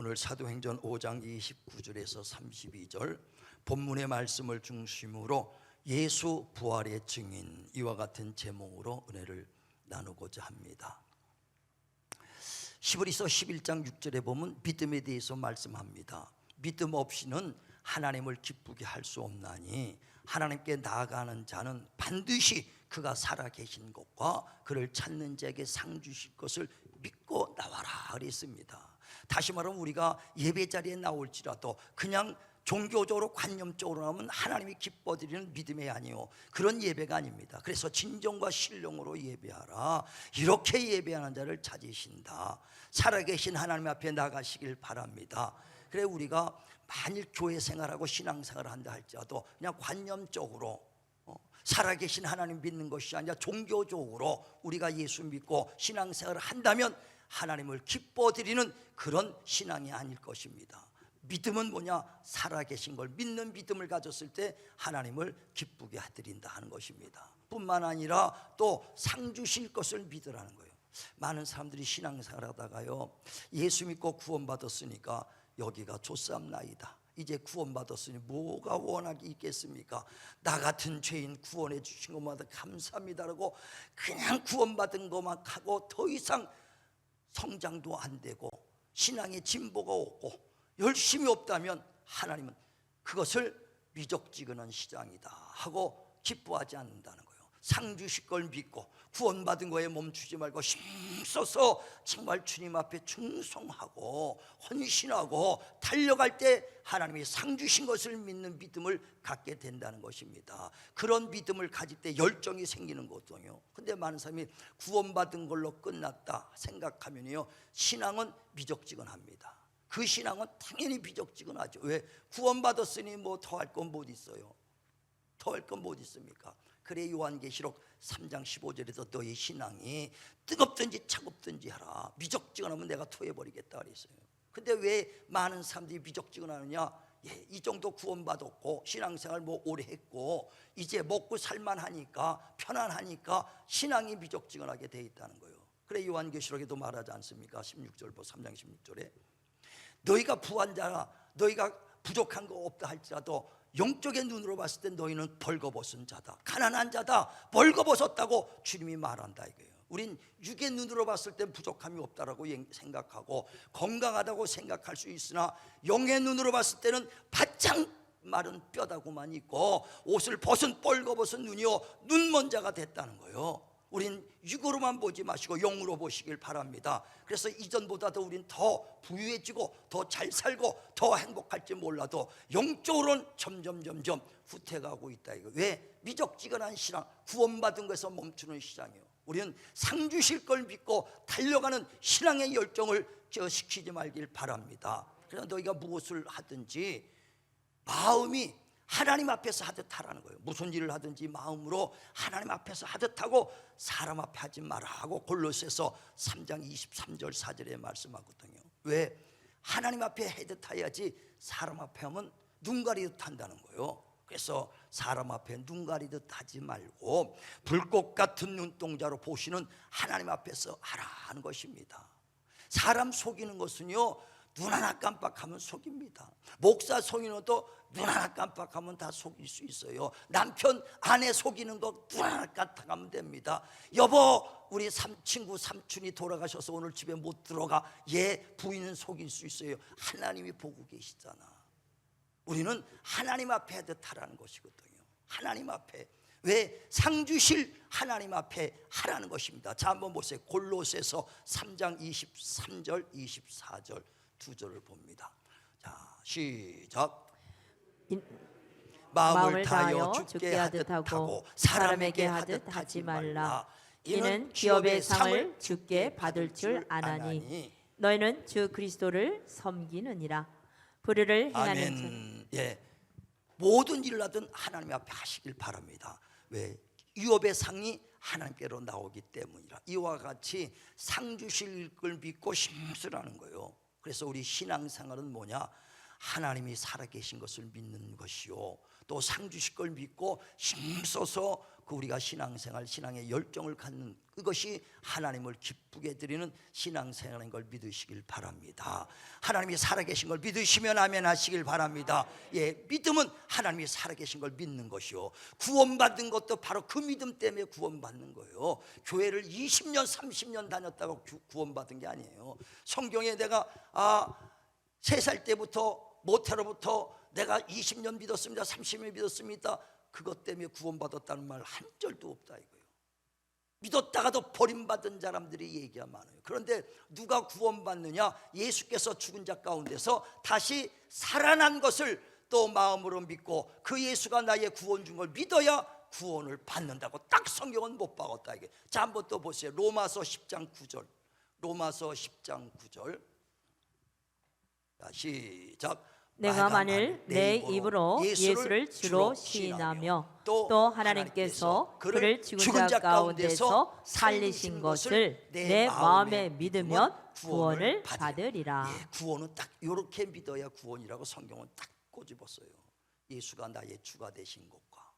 오늘 사도행전 5장 29절에서 32절 본문의 말씀을 중심으로 예수 부활의 증인, 이와 같은 제목으로 은혜를 나누고자 합니다. 히브리서 11장 6절에 보면 믿음에 대해서 말씀합니다. 믿음 없이는 하나님을 기쁘게 할 수 없나니 하나님께 나아가는 자는 반드시 그가 살아계신 것과 그를 찾는 자에게 상 주실 것을 믿고 나와라 그랬습니다. 다시 말하면 우리가 예배 자리에 나올지라도 그냥 종교적으로 관념적으로 하면 하나님이 기뻐드리는 믿음이 아니요, 그런 예배가 아닙니다. 그래서 진정과 신령으로 예배하라, 이렇게 예배하는 자를 찾으신다. 살아계신 하나님 앞에 나가시길 바랍니다. 그래 우리가 만일 교회 생활하고 신앙생활을 한다 할지라도 그냥 관념적으로 살아계신 하나님 믿는 것이 아니라 종교적으로 우리가 예수 믿고 신앙생활을 한다면 하나님을 기뻐드리는 그런 신앙이 아닐 것입니다. 믿음은 뭐냐? 살아계신 걸 믿는 믿음을 가졌을 때 하나님을 기쁘게 드린다 하는 것입니다. 뿐만 아니라 또 상 주실 것을 믿으라는 거예요. 많은 사람들이 신앙생활 하다가요, 예수 믿고 구원받았으니까 여기가 좋삼나이다, 이제 구원받았으니 뭐가 원하기 있겠습니까? 나 같은 죄인 구원해 주신 것마다 감사합니다라고 그냥 구원받은 것만 하고 더 이상 성장도 안 되고 신앙의 진보가 없고 열심이 없다면 하나님은 그것을 미적지근한 시장이다 하고 기뻐하지 않는다는 거예요. 상 주실 걸 믿고 구원받은 거에 멈추지 말고 힘써서 정말 주님 앞에 충성하고 헌신하고 달려갈 때 하나님이 상 주신 것을 믿는 믿음을 갖게 된다는 것입니다. 그런 믿음을 가질 때 열정이 생기는 거거든요. 근데 많은 사람이 구원받은 걸로 끝났다 생각하면요, 신앙은 미적지근합니다. 그 신앙은 당연히 미적지근하죠. 왜? 구원받았으니 뭐 더 할 건 못 있어요. 더 할 건 못 있습니까? 그래 요한계시록 3장 15절에서 너희 신앙이 뜨겁든지 차갑든지 하라, 미적지근하면 내가 토해버리겠다 그랬어요. 근데 왜 많은 사람들이 미적지근하느냐? 이 정도 구원받았고 신앙생활 뭐 오래 했고 이제 먹고 살만하니까 편안하니까 신앙이 미적지근하게 돼 있다는 거예요. 그래 요한계시록에도 말하지 않습니까? 16절 3장 16절에 너희가 부한 자라, 너희가 부족한 거 없다 할지라도 영적인 눈으로 봤을 때 너희는 벌거벗은 자다, 가난한 자다, 벌거벗었다고 주님이 말한다 이거예요. 우린 육의 눈으로 봤을 때 부족함이 없다라고 생각하고 건강하다고 생각할 수 있으나 영의 눈으로 봤을 때는 바짝 마른 뼈다구만 있고 옷을 벗은 벌거벗은 눈이요 눈먼 자가 됐다는 거예요. 우린 육으로만 보지 마시고 영으로 보시길 바랍니다. 그래서 이전보다도 우린 더 부유해지고 더 잘 살고 더 행복할지 몰라도 영적으로는 점점 후퇴가고 있다 이거. 왜? 미적지근한 신앙, 구원받은 것에서 멈추는 시장이에요. 우리는 상 주실 걸 믿고 달려가는 신앙의 열정을 시키지 말길 바랍니다. 그래서 너희가 무엇을 하든지 마음이 하나님 앞에서 하듯 하라는 거예요. 무슨 일을 하든지 마음으로 하나님 앞에서 하듯 하고 사람 앞에 하지 마라 하고 골로새서 3장 23절 4절에 말씀하거든요. 왜? 하나님 앞에 하듯 해야지 사람 앞에 하면 눈 가리듯 한다는 거예요. 그래서 사람 앞에 눈 가리듯 하지 말고 불꽃 같은 눈동자로 보시는 하나님 앞에서 하라는 것입니다. 사람 속이는 것은요, 눈 하나 깜빡하면 속입니다. 목사 속이는 것도 눈 하나 깜빡하면 다 속일 수 있어요. 남편 아내 속이는 거 눈 하나 깜빡하면 됩니다. 여보 우리 친구 삼촌이 돌아가셔서 오늘 집에 못 들어가, 얘 부인은 속일 수 있어요. 하나님이 보고 계시잖아. 우리는 하나님 앞에 하듯 하라는 것이거든요. 하나님 앞에. 왜? 상 주실 하나님 앞에 하라는 것입니다. 자 한번 보세요. 골로새서 3장 23절 24절 두 절을 봅니다. 자 시작. 마음을 다하여 죽게 하듯 하고 사람에게 하듯 하지 말라. 이는 기업의 상을 주께 받을 줄 아나니 너희는 주 그리스도를 섬기느니라. 불의를 행하는 자. 아멘. 예, 모든 일을 하든 하나님 앞에 하시길 바랍니다. 왜? 유업의 상이 하나님께로 나오기 때문이라. 이와 같이 상 주실 걸 믿고 힘쓰라는 거예요. 그래서 우리 신앙생활은 뭐냐? 하나님이 살아계신 것을 믿는 것이요, 또 상 주실 걸 믿고 힘써서 그 우리가 신앙생활, 신앙의 열정을 갖는 그것이 하나님을 기쁘게 드리는 신앙생활인 걸 믿으시길 바랍니다. 하나님이 살아계신 걸 믿으시면 아멘 하시길 바랍니다. 예, 믿음은 하나님이 살아계신 걸 믿는 것이요, 구원받은 것도 바로 그 믿음 때문에 구원받는 거예요. 교회를 20년 30년 다녔다가 구원받은 게 아니에요. 성경에 내가 3살 때부터 모태로부터 내가 20년 믿었습니다, 30년 믿었습니다, 그것 때문에 구원받았다는 말 한 절도 없다 이거예요. 믿었다가도 버림받은 사람들이 얘기가 많아요. 그런데 누가 구원받느냐? 예수께서 죽은 자 가운데서 다시 살아난 것을 또 마음으로 믿고 그 예수가 나의 구원 준 걸 믿어야 구원을 받는다고 딱 성경은 못 박았다 이게. 자, 한번 또 보세요. 로마서 10장 9절. 로마서 10장 9절. 자, 시작. 내가 만일 내 입으로 예수를 주로 시인하며 또 하나님께서 그를 죽은 자 가운데서 살리신 것을 내 마음에 믿으면 구원을 받으리라. 예, 구원은 딱 이렇게 믿어야 구원이라고 성경은 딱 꼬집었어요. 예수가 나의 주가 되신 것과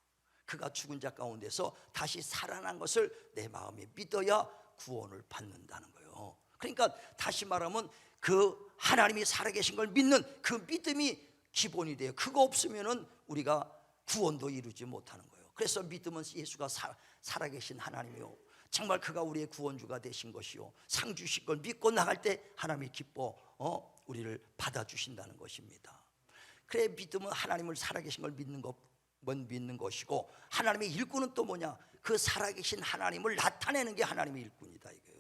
그가 죽은 자 가운데서 다시 살아난 것을 내 마음에 믿어야 구원을 받는다는 거예요. 그러니까 다시 말하면 그 하나님이 살아계신 걸 믿는 그 믿음이 기본이 돼요. 그거 없으면은 우리가 구원도 이루지 못하는 거예요. 그래서 믿음은 예수가 살아계신 하나님이요, 정말 그가 우리의 구원주가 되신 것이요, 상 주신 걸 믿고 나갈 때 하나님이 기뻐 우리를 받아주신다는 것입니다. 그래, 믿음은 하나님을 살아계신 걸 믿는 것이고, 하나님의 일꾼은 또 뭐냐? 그 살아계신 하나님을 나타내는 게 하나님의 일꾼이다 이거예요.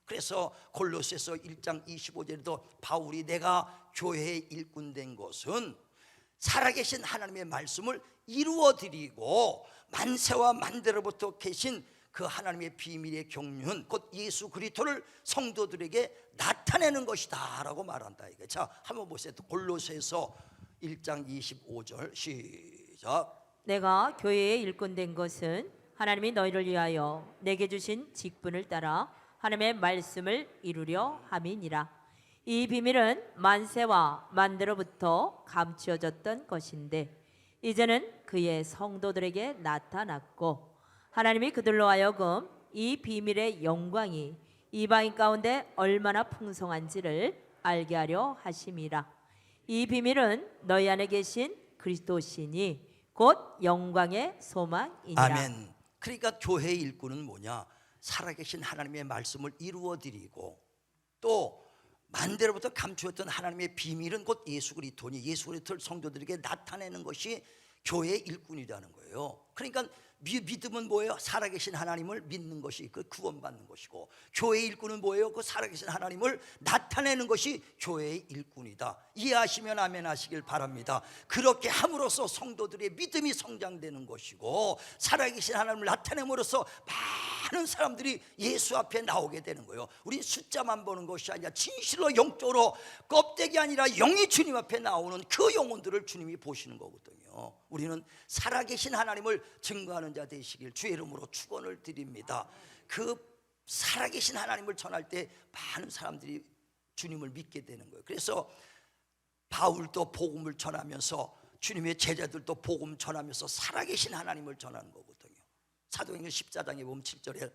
그래서 골로새서 1장 25절에도 바울이 내가 교회의 일꾼 된 것은 살아계신 하나님의 말씀을 이루어드리고 만세와 만대로부터 계신 그 하나님의 비밀의 경륜 곧 예수 그리스도를 성도들에게 나타내는 것이다 라고 말한다 이게. 자, 한번 보세요. 골로새서 1장 25절 시작. 내가 교회의 일꾼 된 것은 하나님이 너희를 위하여 내게 주신 직분을 따라 하나님의 말씀을 이루려 함이니라. 이 비밀은 만세와 만대로부터 감추어졌던 것인데 이제는 그의 성도들에게 나타났고, 하나님이 그들로 하여금 이 비밀의 영광이 이방인 가운데 얼마나 풍성한지를 알게 하려 하심이라. 이 비밀은 너희 안에 계신 그리스도시니 곧 영광의 소망이니라. 아멘. 그러니까 교회의 일꾼은 뭐냐? 살아계신 하나님의 말씀을 이루어드리고 또 만대로부터 감추었던 하나님의 비밀은 곧 예수 그리스도니 예수 그리스도를 성도들에게 나타내는 것이 교회의 일꾼이라는 거예요. 그러니까 믿음은 뭐예요? 살아계신 하나님을 믿는 것이 그 구원받는 것이고, 교회의 일꾼은 뭐예요? 그 살아계신 하나님을 나타내는 것이 교회의 일꾼이다. 이해하시면 아멘 하시길 바랍니다. 그렇게 함으로써 성도들의 믿음이 성장되는 것이고, 살아계신 하나님을 나타냄으로써 많은 사람들이 예수 앞에 나오게 되는 거예요. 우리 숫자만 보는 것이 아니라 진실로 영적으로 껍데기 아니라 영이 주님 앞에 나오는 그 영혼들을 주님이 보시는 거거든요. 우리는 살아계신 하나님을 증거하는 자 되시길 주의 이름으로 축원을 드립니다. 그 살아계신 하나님을 전할 때 많은 사람들이 주님을 믿게 되는 거예요. 그래서 바울도 복음을 전하면서, 주님의 제자들도 복음 전하면서 살아계신 하나님을 전하는 거거든요. 사도행전 14장에 보면 7절에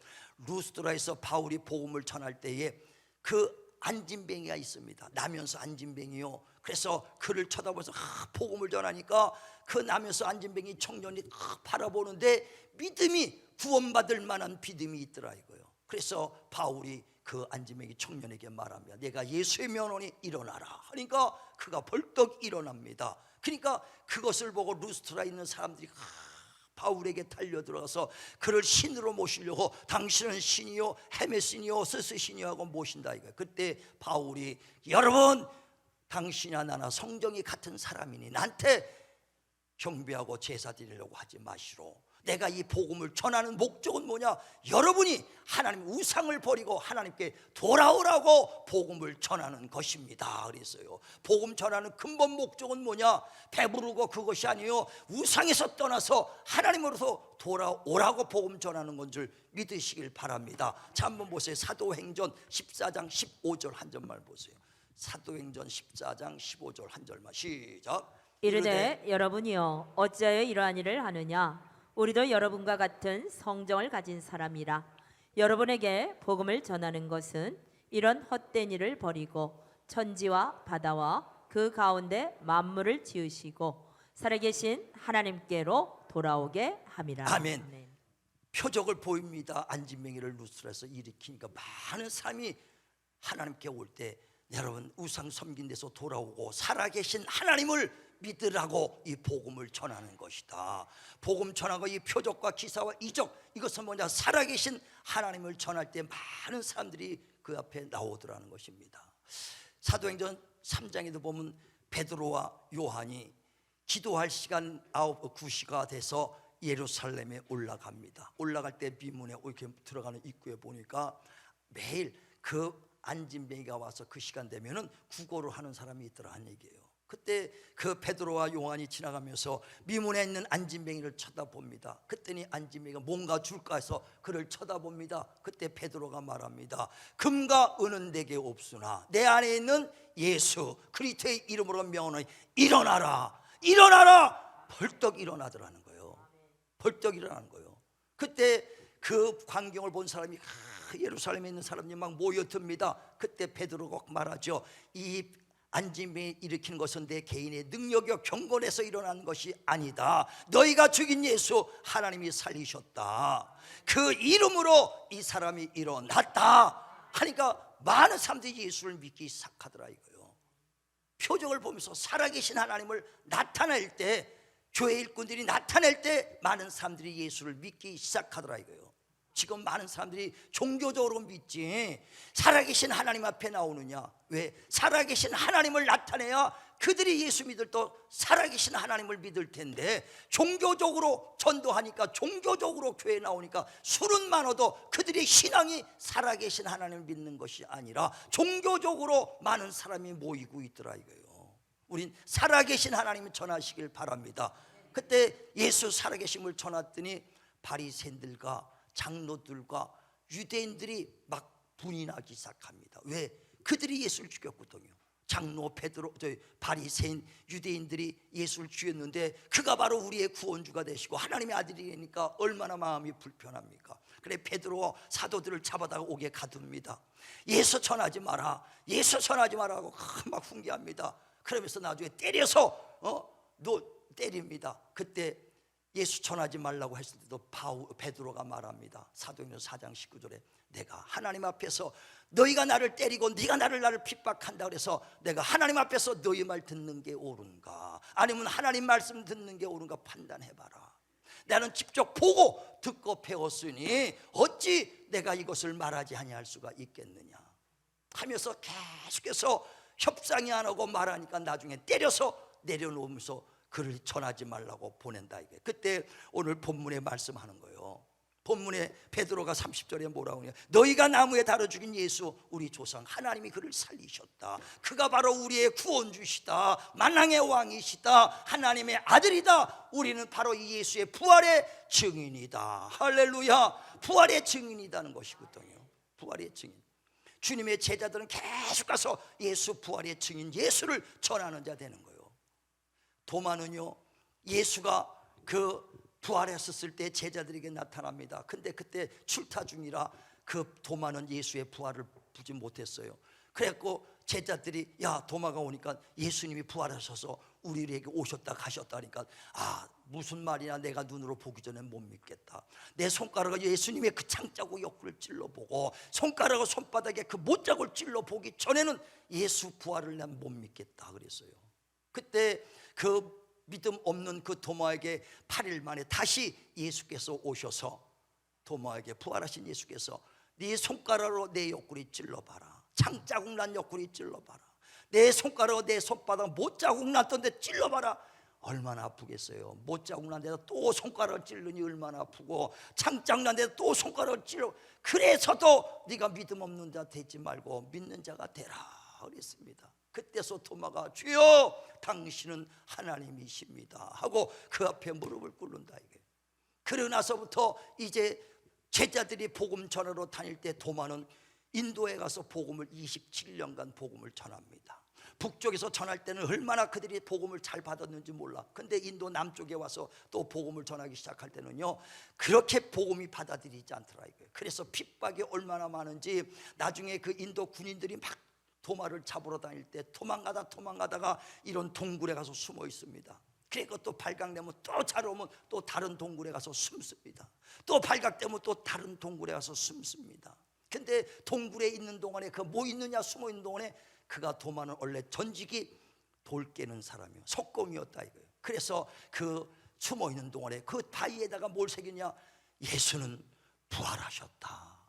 루스드라에서 바울이 복음을 전할 때에 그 안진뱅이가 있습니다. 나면서 안진뱅이요. 그래서 그를 쳐다보면서 복음을 전하니까 그 나면서 안진뱅이 청년이 바라보는데 믿음이 구원받을 만한 믿음이 있더라 이거예요. 그래서 바울이 그 안진뱅이 청년에게 말합니다. 내가 예수의 면허니 일어나라 하니까 그가 벌떡 일어납니다. 그러니까 그것을 보고 루스트라에 있는 사람들이 바울에게 달려들어가서 그를 신으로 모시려고 당신은 신이요 헤메신이요 스스신이요 하고 모신다 이거예요. 그때 바울이 여러분 당신이나 나나 성정이 같은 사람이니 나한테 경배하고 제사 드리려고 하지 마시로. 내가 이 복음을 전하는 목적은 뭐냐? 여러분이 하나님 우상을 버리고 하나님께 돌아오라고 복음을 전하는 것입니다. 그랬어요. 복음 전하는 근본 목적은 뭐냐? 배부르고 그것이 아니요 우상에서 떠나서 하나님으로서 돌아오라고 복음 전하는 건 줄 믿으시길 바랍니다. 자, 한번 보세요. 사도행전 14장 15절 한 절만 보세요. 사도행전 14장 15절 한 절만 시작. 이르되 여러분이여 어찌하여 이러한 일을 하느냐? 우리도 여러분과 같은 성정을 가진 사람이라 여러분에게 복음을 전하는 것은 이런 헛된 일을 버리고 천지와 바다와 그 가운데 만물을 지으시고 살아계신 하나님께로 돌아오게 함이라. 아멘. 표적을 보입니다. 안진뱅이를 누스라서 일으키니까 많은 사람이 하나님께 올 때 여러분 우상 섬긴 데서 돌아오고 살아계신 하나님을 믿으라고 이 복음을 전하는 것이다. 복음 전하고 이 표적과 기사와 이적, 이것은 뭐냐, 살아계신 하나님을 전할 때 많은 사람들이 그 앞에 나오더라는 것입니다. 사도행전 3장에도 보면 베드로와 요한이 기도할 시간 9시가 돼서 예루살렘에 올라갑니다. 올라갈 때 비문에 이렇게 들어가는 입구에 보니까 매일 그 안진뱅이가 와서 그 시간 되면은 구걸을 하는 사람이 있더라는 얘기예요. 그때 그 베드로와 요한이 지나가면서 미문에 있는 안진뱅이를 쳐다봅니다. 그랬더니 안진뱅이가 뭔가 줄까 해서 그를 쳐다봅니다. 그때 베드로가 말합니다. 금과 은은 내게 없으나 내 안에 있는 예수 그리스도의 이름으로 명하노니 일어나라, 일어나라. 벌떡 일어나더라는 거예요. 벌떡 일어나는 거예요. 그때 그 광경을 본 사람이 예루살렘에 있는 사람들이 막 모여듭니다. 그때 베드로가 말하죠. 이 안진뱅이 일으키는 것은 내 개인의 능력이요 경건에서 일어난 것이 아니다. 너희가 죽인 예수 하나님이 살리셨다. 그 이름으로 이 사람이 일어났다 하니까 많은 사람들이 예수를 믿기 시작하더라 이거요. 표적을 보면서 살아계신 하나님을 나타낼 때, 교회 일꾼들이 나타낼 때 많은 사람들이 예수를 믿기 시작하더라 이거요. 지금 많은 사람들이 종교적으로 믿지 살아계신 하나님 앞에 나오느냐? 왜? 살아계신 하나님을 나타내야 그들이 예수 믿을 또 살아계신 하나님을 믿을 텐데, 종교적으로 전도하니까, 종교적으로 교회에 나오니까 술은 많아도 그들의 신앙이 살아계신 하나님을 믿는 것이 아니라 종교적으로 많은 사람이 모이고 있더라 이거예요. 우린 살아계신 하나님을 전하시길 바랍니다. 그때 예수 살아계심을 전했더니 바리새인들과 장로들과 유대인들이 막 분이 나기 시작합니다. 왜? 그들이 예수를 죽였거든요. 장로, 베드로, 바리새인, 유대인들이 예수를 죽였는데 그가 바로 우리의 구원주가 되시고 하나님의 아들이니까 얼마나 마음이 불편합니까? 그래 베드로 사도들을 잡아다가 옥에 가둡니다. 예수 전하지 마라, 예수 전하지 마라고 막 훈계합니다. 그러면서 나중에 때려서 때립니다. 그때 예수 전하지 말라고 했을 때도 베드로가 말합니다. 사도행전 4장 19절에 내가 하나님 앞에서 너희가 나를 때리고 네가 나를 핍박한다 그래서 내가 하나님 앞에서 너희 말 듣는 게 옳은가 아니면 하나님 말씀 듣는 게 옳은가 판단해봐라. 나는 직접 보고 듣고 배웠으니 어찌 내가 이것을 말하지 아니할 수가 있겠느냐 하면서 계속해서 협상이 안 하고 말하니까 나중에 때려서 내려놓으면서 그를 전하지 말라고 보낸다 이게. 그때 오늘 본문에 말씀하는 거예요. 본문에 베드로가 30절에 뭐라고 하냐, 너희가 나무에 달아 죽인 예수 우리 조상 하나님이 그를 살리셨다. 그가 바로 우리의 구원주시다. 만왕의 왕이시다. 하나님의 아들이다. 우리는 바로 이 예수의 부활의 증인이다. 할렐루야. 부활의 증인이라는 것이거든요. 부활의 증인. 주님의 제자들은 계속 가서 예수 부활의 증인, 예수를 전하는 자 되는 거예요. 도마는요, 예수가 그 부활했었을 때 제자들에게 나타납니다. 근데 그때 출타 중이라 그 도마는 예수의 부활을 보지 못했어요. 그래갖고 제자들이 야 도마가 오니까 예수님이 부활하셔서 우리에게 오셨다 가셨다 하니까 무슨 말이냐, 내가 눈으로 보기 전에 못 믿겠다. 내 손가락을 예수님의 그 창자국 옆구리를 찔러보고 손가락을 손바닥에 그 못자국을 찔러보기 전에는 예수 부활을 난 못 믿겠다 그랬어요. 그때 그 믿음 없는 그 도마에게 8일 만에 다시 예수께서 오셔서 도마에게, 부활하신 예수께서 네 손가락으로 내 옆구리 찔러봐라. 창자국 난 옆구리 찔러봐라. 내 손가락으로 내 손바닥 못자국 났던데 찔러봐라. 얼마나 아프겠어요. 못자국 난 데다 또 손가락을 찔르니 얼마나 아프고, 창자국 난 데다 또 손가락을 찔러. 그래서도 네가 믿음 없는 자 되지 말고 믿는 자가 되라 그랬습니다. 그때서 도마가 주여 당신은 하나님이십니다 하고 그 앞에 무릎을 꿇는다 이게. 그러고 나서부터 이제 제자들이 복음 전하러 다닐 때 도마는 인도에 가서 복음을 27년간 복음을 전합니다. 북쪽에서 전할 때는 얼마나 그들이 복음을 잘 받았는지 몰라. 근데 인도 남쪽에 와서 또 복음을 전하기 시작할 때는요, 그렇게 복음이 받아들이지 않더라 이거예요. 그래서 핍박이 얼마나 많은지 나중에 그 인도 군인들이 막 도마를 잡으러 다닐 때 도망가다가 이런 동굴에 가서 숨어 있습니다. 그리고 또 발각되면 또 자라오면 또 다른 동굴에 가서 숨습니다. 또 발각되면 또 다른 동굴에 가서 숨습니다. 근데 동굴에 있는 동안에 그 뭐 있느냐 숨어 있는 동안에 그가 도마는 원래 전직이 돌 깨는 사람이요, 속공이었다 이거예요. 그래서 그 숨어 있는 동안에 그 바위에다가 뭘 새기냐, 예수는 부활하셨다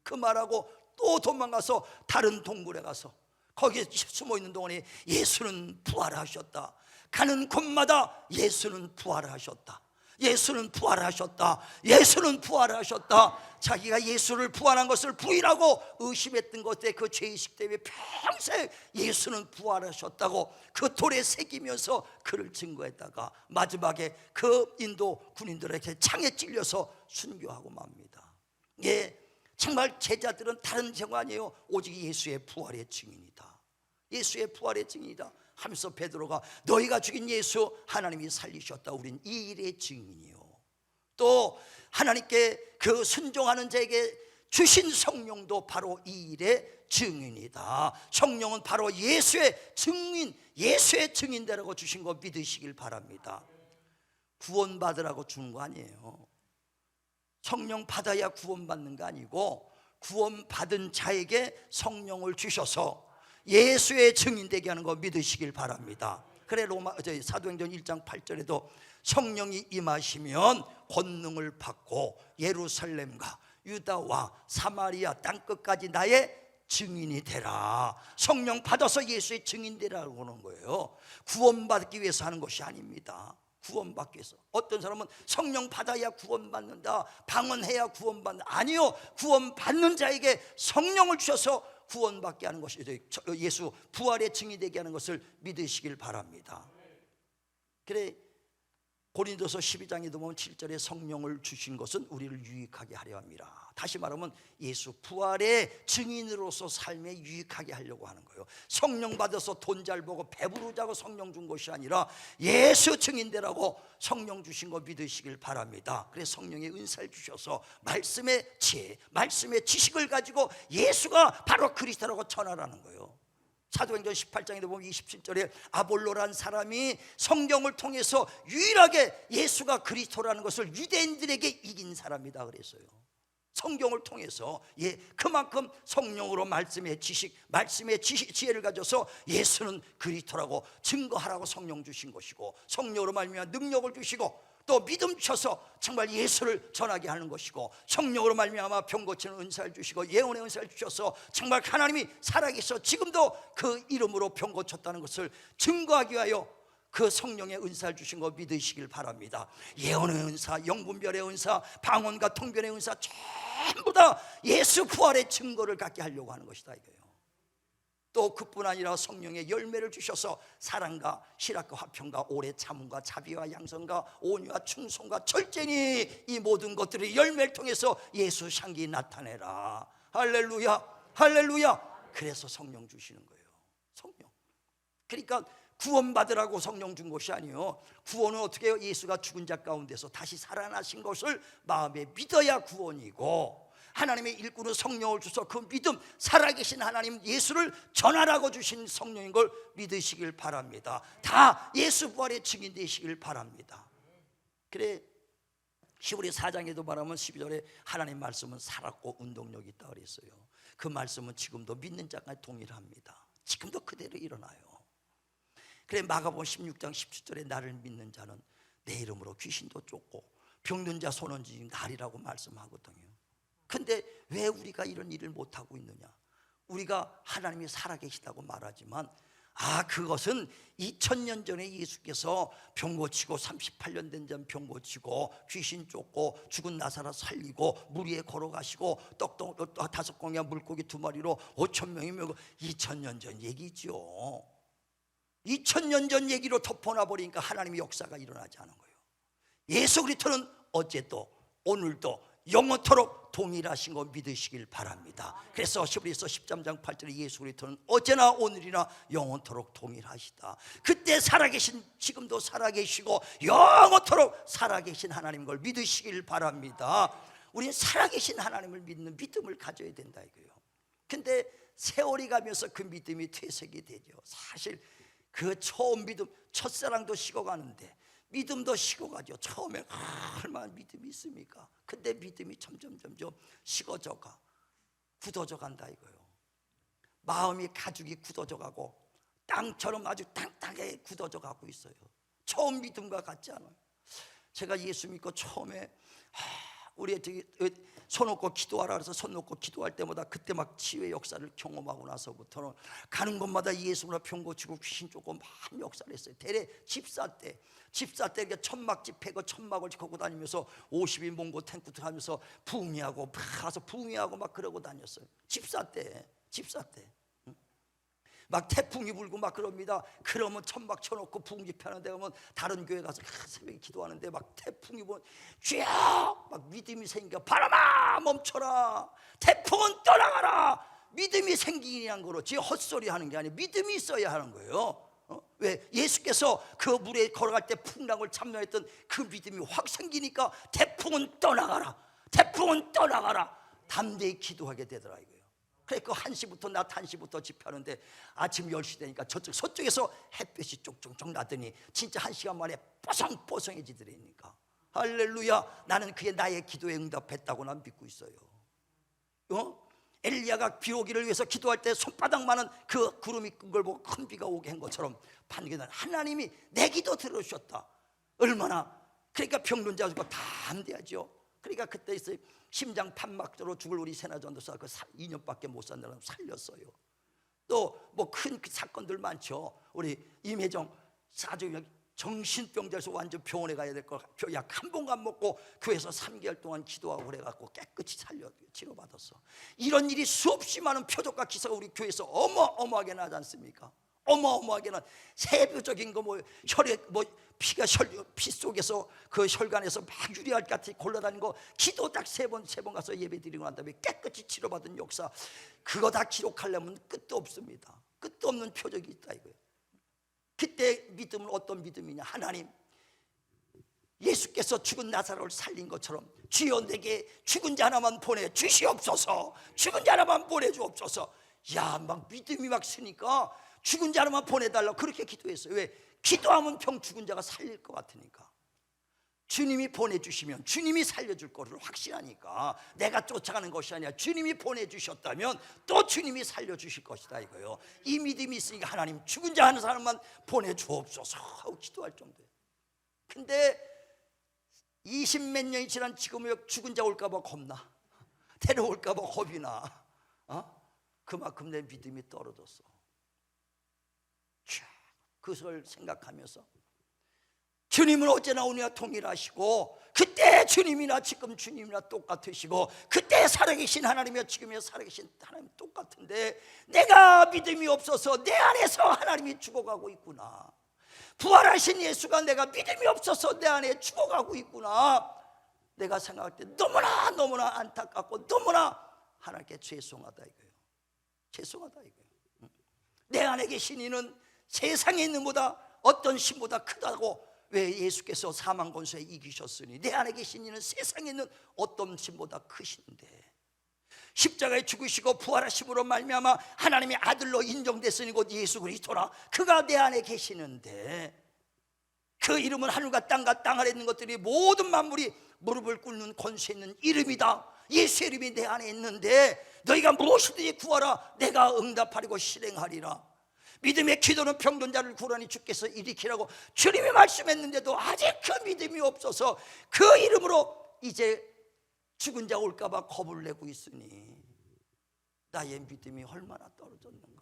그 말하고 또 도망가서 다른 동굴에 가서 거기에 숨어 있는 동안에 예수는 부활하셨다, 가는 곳마다 예수는 부활하셨다, 예수는 부활하셨다, 예수는 부활하셨다. 자기가 예수를 부활한 것을 부인하고 의심했던 것에 그 죄의식 때문에 평생 예수는 부활하셨다고 그 돌에 새기면서 그를 증거했다가 마지막에 그 인도 군인들에게 창에 찔려서 순교하고 맙니다. 예, 정말 제자들은 다른 증거 아니에요. 오직 예수의 부활의 증인이다, 예수의 부활의 증인이다 하면서 베드로가 너희가 죽인 예수 하나님이 살리셨다, 우린 이 일의 증인이요. 또 하나님께 그 순종하는 자에게 주신 성령도 바로 이 일의 증인이다. 성령은 바로 예수의 증인, 예수의 증인되라고 주신 거 믿으시길 바랍니다. 구원받으라고 주는 거 아니에요. 성령 받아야 구원받는 거 아니고 구원받은 자에게 성령을 주셔서 예수의 증인되게 하는 거 믿으시길 바랍니다. 그래 사도행전 1장 8절에도 성령이 임하시면 권능을 받고 예루살렘과 유다와 사마리아 땅끝까지 나의 증인이 되라. 성령 받아서 예수의 증인 되라고 하는 거예요. 구원받기 위해서 하는 것이 아닙니다. 구원받기 위해서. 어떤 사람은 성령 받아야 구원받는다, 방언해야 구원받는다. 아니요, 구원받는 자에게 성령을 주셔서 구원받게 하는 것이 예수 부활의 증인이 되게 하는 것을 믿으시길 바랍니다. 그래 고린도서 12장에도 보면 7절에 성령을 주신 것은 우리를 유익하게 하려 함이라. 다시 말하면 예수 부활의 증인으로서 삶에 유익하게 하려고 하는 거예요. 성령 받아서 돈 잘 벌고 배부르자고 성령 준 것이 아니라 예수 증인되라고 성령 주신 거 믿으시길 바랍니다. 그래서 성령의 은사를 주셔서 말씀의 지혜, 말씀의 지식을 가지고 예수가 바로 그리스도라고 전하라는 거예요. 사도행전 18장에도 보면 27절에 아볼로란 사람이 성경을 통해서 유일하게 예수가 그리스도라는 것을 유대인들에게 이긴 사람이다 그랬어요. 성경을 통해서 그만큼 성령으로 말씀의 지식, 말씀의 지혜를 가져서 예수는 그리스도라고 증거하라고 성령 주신 것이고, 성령으로 말미암아 능력을 주시고 또 믿음 주셔서 정말 예수를 전하게 하는 것이고, 성령으로 말미암아 병 고치는 은사를 주시고 예언의 은사를 주셔서 정말 하나님이 살아계셔 지금도 그 이름으로 병 고쳤다는 것을 증거하기 위하여 그 성령의 은사를 주신 거 믿으시길 바랍니다. 예언의 은사, 영분별의 은사, 방언과 통변의 은사 전부 다 예수 부활의 증거를 갖게 하려고 하는 것이다 이거예요. 또 그뿐 아니라 성령의 열매를 주셔서 사랑과 실학과 화평과 오래 참음과 자비와 양선과 온유와 충성과 절제니 이 모든 것들이 열매를 통해서 예수 향기 나타내라. 할렐루야, 할렐루야. 그래서 성령 주시는 거예요. 성령. 그러니까 구원받으라고 성령 준 것이 아니에요. 구원은 어떻게 해요? 예수가 죽은 자 가운데서 다시 살아나신 것을 마음에 믿어야 구원이고, 하나님의 일꾼은 성령을 주셔서 그 믿음, 살아계신 하나님 예수를 전하라고 주신 성령인 걸 믿으시길 바랍니다. 다 예수 부활의 증인 되시길 바랍니다. 그래 히브리 4장에도 말하면 12절에 하나님 말씀은 살았고 운동력이 있다 그랬어요. 그 말씀은 지금도 믿는 자가 동일합니다. 지금도 그대로 일어나요. 그래 마가복음 16장 17절에 나를 믿는 자는 내 이름으로 귀신도 쫓고 병든 자 손은 쥐는 날이라고 말씀하거든요. 근데 왜 우리가 이런 일을 못하고 있느냐? 우리가 하나님이 살아계시다고 말하지만 그것은 2000년 전에 예수께서 병 고치고 38년 된 자 병 고치고 귀신 쫓고 죽은 나사로 살리고 물 위에 걸어가시고 떡 5공기와 물고기 2마리로 5,000명이면 2000년 전 얘기죠. 2000년 전 얘기로 덮어놔 버리니까 하나님의 역사가 일어나지 않은 거예요. 예수 그리스도는 어제도 오늘도 영원토록 동일하신 거 믿으시길 바랍니다. 그래서 히브리서 13장 8절에 예수 그리스도는 어제나 오늘이나 영원토록 동일하시다. 그때 살아계신, 지금도 살아계시고 영원토록 살아계신 하나님 걸 믿으시길 바랍니다. 우리는 살아계신 하나님을 믿는 믿음을 가져야 된다 이거예요. 근데 세월이 가면서 그 믿음이 퇴색이 되죠. 사실 그 처음 믿음, 첫사랑도 식어가는데 믿음도 식어가죠. 처음에 얼마나 믿음이 있습니까? 근데 믿음이 점점 식어져가, 굳어져 간다 이거예요. 마음이, 가죽이 굳어져 가고 땅처럼 아주 땅땅하게 굳어져 가고 있어요. 처음 믿음과 같지 않아요. 제가 예수 믿고 처음에 우리 손 놓고 기도하라 그래서 손 놓고 기도할 때마다 그때 막 치유의 역사를 경험하고 나서부터는 가는 곳마다 예수로 병 고치고 귀신 쫓고 많은 역사를 했어요. 대래 집사 때 이렇게 천막집 패고 천막을 걷고 다니면서 50인 몽고 탱크 하면서 부흥회하고 가서 부흥회하고 막 그러고 다녔어요. 집사 때 막 태풍이 불고 막 그럽니다. 그러면 천막 쳐놓고 부흥 집회하는 데 가면 다른 교회 가서 새벽에 기도하는데 막 태풍이 불면 쥐야 막 믿음이 생겨. 바람아 멈춰라, 태풍은 떠나가라. 믿음이 생기는 거로 지 헛소리 하는 게 아니라 믿음이 있어야 하는 거예요. 왜? 예수께서 그 물에 걸어갈 때 풍랑을 참여했던 그 믿음이 확 생기니까 태풍은 떠나가라, 태풍은 떠나가라. 담대히 기도하게 되더라 이거예요. 그러니까 1시부터 낮 1시부터 집회하는데 아침 10시 되니까 서쪽에서 햇볕이 쪽쪽쪽 나더니 진짜 1시간 만에 뽀송뽀송해지더라니까. 할렐루야. 나는 그게 나의 기도에 응답했다고 난 믿고 있어요. 엘리야가 비 오기를 위해서 기도할 때 손바닥만한 그 구름이 끈 걸 보고 큰 비가 오게 한 것처럼 반기는 하나님이 내 기도 들으셨다. 얼마나, 그러니까 병론자 주고 담대하죠. 그러니까 그때 있어요. 심장 판막으로 죽을 우리 세나전도사 그 2년밖에 못 산다는 살렸어요. 또 뭐 큰 사건들 많죠. 우리 임혜정 사주 정신병자에서 완전 병원에 가야 될 거 약 한 번도 안 먹고 교회에서 3개월 동안 기도하고 그래갖고 깨끗이 치료받았어. 이런 일이 수없이 많은 표적과 기사가 우리 교회에서 어마어마하게 나지 않습니까? 어마어마하게 난 세부적인 거 뭐 혈액 뭐 피가 피 속에서 그 혈관에서 막 유리알 같이 골라다니는 거 기도 딱 세 번 가서 예배 드리고 난 다음에 깨끗이 치료받은 역사, 그거 다 기록하려면 끝도 없습니다. 끝도 없는 표적이 있다 이거예요. 그때 믿음은 어떤 믿음이냐? 하나님, 예수께서 죽은 나사로를 살린 것처럼 주여 내게 죽은 자 하나만 보내주시옵소서, 죽은 자 하나만 보내주옵소서. 야, 막 믿음이 막 쓰니까 죽은 자 하나만 보내달라고 그렇게 기도했어요. 왜? 기도하면 병 죽은 자가 살릴 것 같으니까. 주님이 보내주시면 주님이 살려줄 거를 확신하니까 내가 쫓아가는 것이 아니라 주님이 보내주셨다면 또 주님이 살려주실 것이다 이거예요. 이 믿음이 있으니까 하나님 죽은 자 한 사람만 보내주옵소서 하고 기도할 정도예요. 근데 20몇 년이 지난 지금은 죽은 자 올까 봐 겁나, 데려올까 봐 겁이 나. 그만큼 내 믿음이 떨어졌어. 그것을 생각하면서 주님은 어제나 오늘이나 동일하시고 그때 주님이나 지금 주님이나 똑같으시고 그때 살아계신 하나님이나 지금이나 살아계신 하나님 똑같은데 내가 믿음이 없어서 내 안에서 하나님이 죽어가고 있구나. 부활하신 예수가 내가 믿음이 없어서 내 안에 죽어가고 있구나. 내가 생각할 때 너무나 안타깝고 너무나 하나님께 죄송하다 이거예요. 죄송하다 이거예요. 내 안에 계신 이는 세상에 있는 보다 어떤 신보다 크다고. 왜? 예수께서 사망 권세에 이기셨으니 내 안에 계신 이는 세상에 있는 어떤 신보다 크신데 십자가에 죽으시고 부활하심으로 말미암아 하나님의 아들로 인정됐으니 곧 예수 그리스도라. 그가 내 안에 계시는데 그 이름은 하늘과 땅과 땅 아래 있는 것들이 모든 만물이 무릎을 꿇는 권세 있는 이름이다. 예수 이름이 내 안에 있는데 너희가 무엇이든지 구하라 내가 응답하리고 실행하리라. 믿음의 기도는 병든 자를 구하니 주께서 일으키라고 주님이 말씀했는데도 아직 그 믿음이 없어서 그 이름으로 이제 죽은 자 올까 봐 겁을 내고 있으니 나의 믿음이 얼마나 떨어졌는가.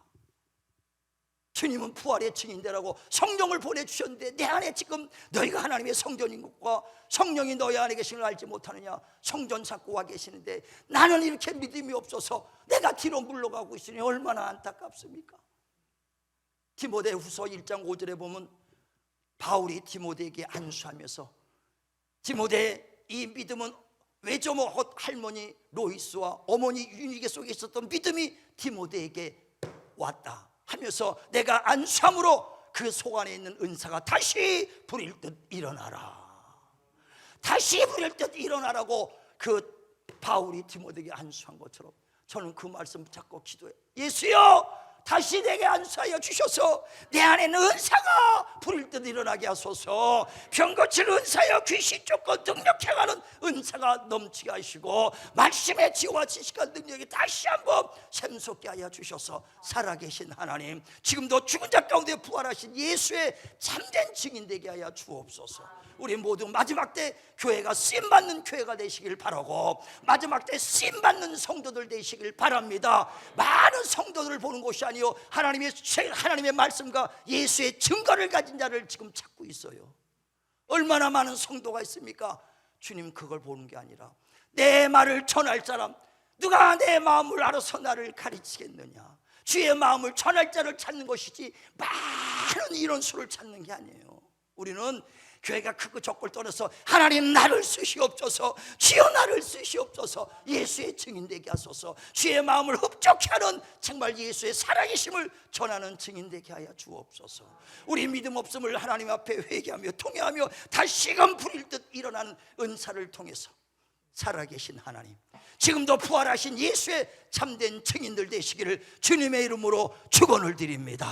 주님은 부활의 증인되라고 성령을 보내주셨는데 내 안에 지금 너희가 하나님의 성전인 것과 성령이 너희 안에 계신 걸 알지 못하느냐. 성전 찾고 와 계시는데 나는 이렇게 믿음이 없어서 내가 뒤로 물러가고 있으니 얼마나 안타깝습니까. 디모데후서 1장 5절에 보면 바울이 디모데에게 안수하면서 디모데 이 믿음은 외조모 할머니 로이스와 어머니 유니게 속에 있었던 믿음이 디모데에게 왔다 하면서 내가 안수함으로 그 속 안에 있는 은사가 다시 부릴 듯 일어나라, 다시 부릴 듯 일어나라고 그 바울이 디모데에게 안수한 것처럼 저는 그 말씀 붙잡고 기도해. 예수여, 다시 내게 안수하여 주셔서 내 안에 있는 은사가 부릴 듯 일어나게 하소서. 병 고칠 은사여, 귀신 쫓고 능력 행하는 은사가 넘치게 하시고 말씀의 지혜와 지식과 능력이 다시 한번 샘솟게 하여 주셔서 살아계신 하나님, 지금도 죽은 자 가운데 부활하신 예수의 참된 증인 되게 하여 주옵소서. 우리 모두 마지막 때 교회가 쓰임받는 교회가 되시길 바라고, 마지막 때 쓰임받는 성도들 되시길 바랍니다. 많은 성도들을 보는 곳이 아니요 하나님의 말씀과 예수의 증거를 가진 자를 지금 찾고 있어요. 얼마나 많은 성도가 있습니까? 주님, 그걸 보는 게 아니라 내 말을 전할 사람, 누가 내 마음을 알아서 나를 가르치겠느냐, 주의 마음을 전할 자를 찾는 것이지 많은 이런 수를 찾는 게 아니에요. 우리는 교회가 크고 적고를 떠나서 하나님 나를 쓰시옵소서, 주여 나를 쓰시옵소서, 예수의 증인 되게 하소서, 주의 마음을 흡족해 하는 정말 예수의 살아계심을 전하는 증인 되게 하여 주옵소서. 우리 믿음 없음을 하나님 앞에 회개하며 통회하며 다시금 부릴 듯 일어나는 은사를 통해서 살아계신 하나님, 지금도 부활하신 예수의 참된 증인들 되시기를 주님의 이름으로 축원을 드립니다.